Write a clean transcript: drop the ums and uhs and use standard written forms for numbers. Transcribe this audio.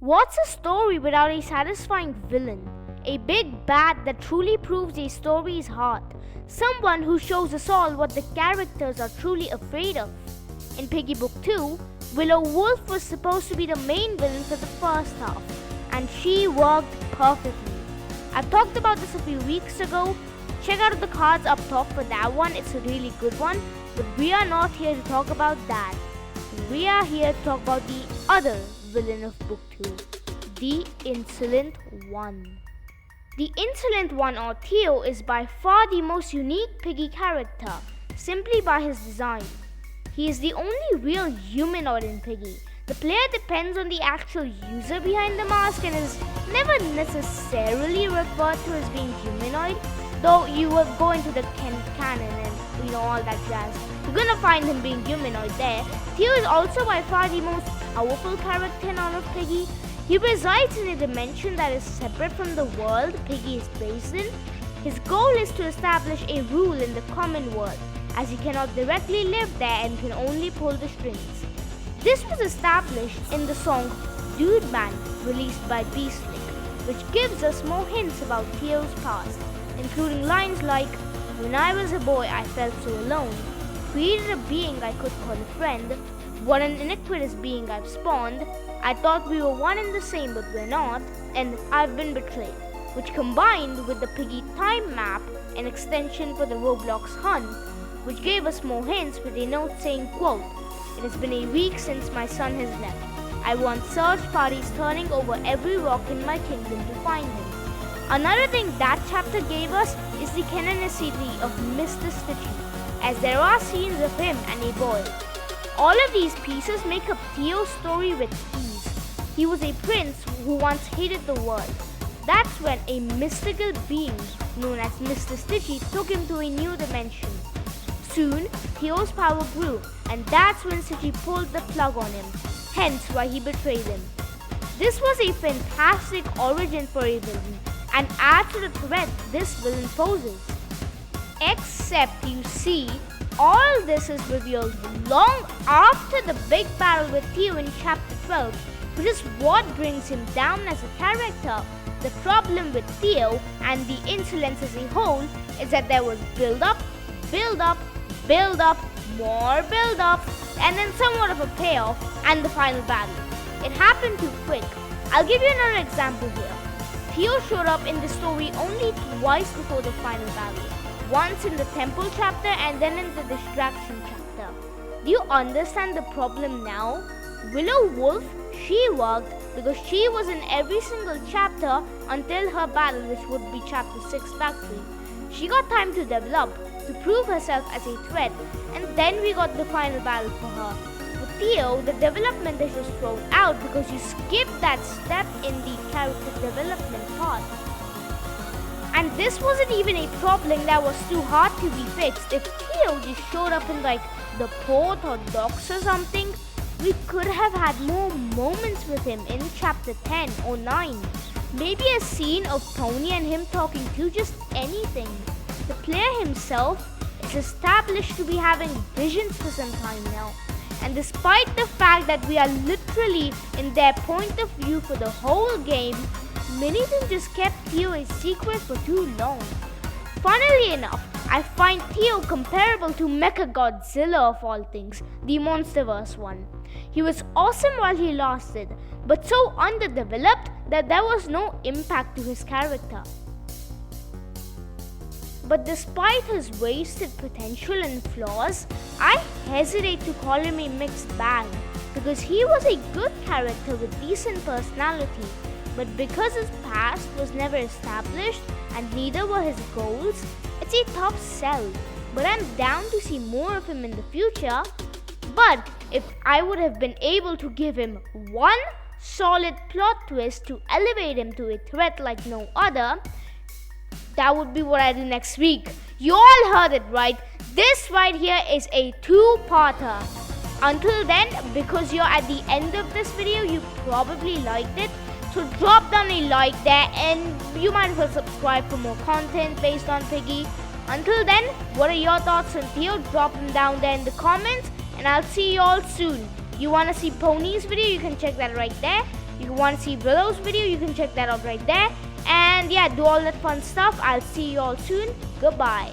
What's a story without a satisfying villain? A big bad that truly proves a story's heart. Someone who shows us all what the characters are truly afraid of. In Piggy Book 2, Willow Wolf was supposed to be the main villain for the first half, and she worked perfectly. I've talked about this a few weeks ago. Check out the cards up top for that one, it's a really good one. But we are not here to talk about that. We are here to talk about the other villain of Book 2, the Insolent One. The Insolent One, or TIO, is by far the most unique Piggy character, simply by his design. He is the only real humanoid in Piggy. The player depends on the actual user behind the mask and is never necessarily referred to as being humanoid, though you will go into the canon and all that jazz. You're gonna find him being humanoid there. TIO is also by far the most powerful character in all of Piggy. He resides in a dimension that is separate from the world Piggy is based in. His goal is to establish a rule in the common world, as he cannot directly live there and can only pull the strings. This was established in the song Dude Man, released by Beastlick, which gives us more hints about TIO's past, including lines like, "When I was a boy I felt so alone, created a being I could call a friend, what an iniquitous being I've spawned, I thought we were one and the same but we're not, and I've been betrayed," which combined with the Piggy time map, an extension for the Roblox hunt, which gave us more hints with a note saying, quote, "It has been a week since my son has left. I want search parties turning over every rock in my kingdom to find him." Another thing that chapter gave us is the canonicity of Mr. Stitchy, as there are scenes of him and a boy. All of these pieces make up TIO's story with ease. He was a prince who once hated the world. That's when a mystical being known as Mr. Stitchy took him to a new dimension. Soon, TIO's power grew, and that's when Stitchy pulled the plug on him, hence why he betrayed him. This was a fantastic origin for a villain, and adds to the threat this villain poses. Except you see, all this is revealed long after the big battle with TIO in Chapter 12, which is what brings him down as a character. The problem with TIO and the Insolence as a whole is that there was build-up, build-up, build-up, more build-up, and then somewhat of a payoff and the final battle. It happened too quick. I'll give you another example here. TIO showed up in the story only twice before the final battle. Once in the temple chapter and then in the distraction chapter. Do you understand the problem now? Willow Wolf, she worked because she was in every single chapter until her battle, which would be chapter 6 Factory. She got time to develop, to prove herself as a threat, and then we got the final battle for her. With TIO, the development is just thrown out because you skipped that step in the character development part. And this wasn't even a problem that was too hard to be fixed. If TIO just showed up in the port or docks or something, we could have had more moments with him in chapter 10 or 9. Maybe a scene of Tony and him talking to, just anything. The player himself is established to be having visions for some time now. And despite the fact that we are literally in their point of view for the whole game, many of them just kept TIO a secret for too long. Funnily enough, I find TIO comparable to Mechagodzilla of all things, the Monsterverse one. He was awesome while he lasted, but so underdeveloped that there was no impact to his character. But despite his wasted potential and flaws, I hesitate to call him a mixed bag, because he was a good character with decent personality. But because his past was never established and neither were his goals, it's a tough sell. But I'm down to see more of him in the future. But if I would have been able to give him one solid plot twist to elevate him to a threat like no other, that would be what I do next week. You all heard it right. This right here is a two-parter. Until then, because you're at the end of this video, you probably liked it. So drop down a like there, and you might as well subscribe for more content based on Piggy. Until then, what are your thoughts on TIO? Drop them down there in the comments, and I'll see you all soon. You want to see Pony's video? You can check that right there. you want to see Willow's video, you can check that out right there. And yeah, do all that fun stuff. I'll see you all soon. Goodbye.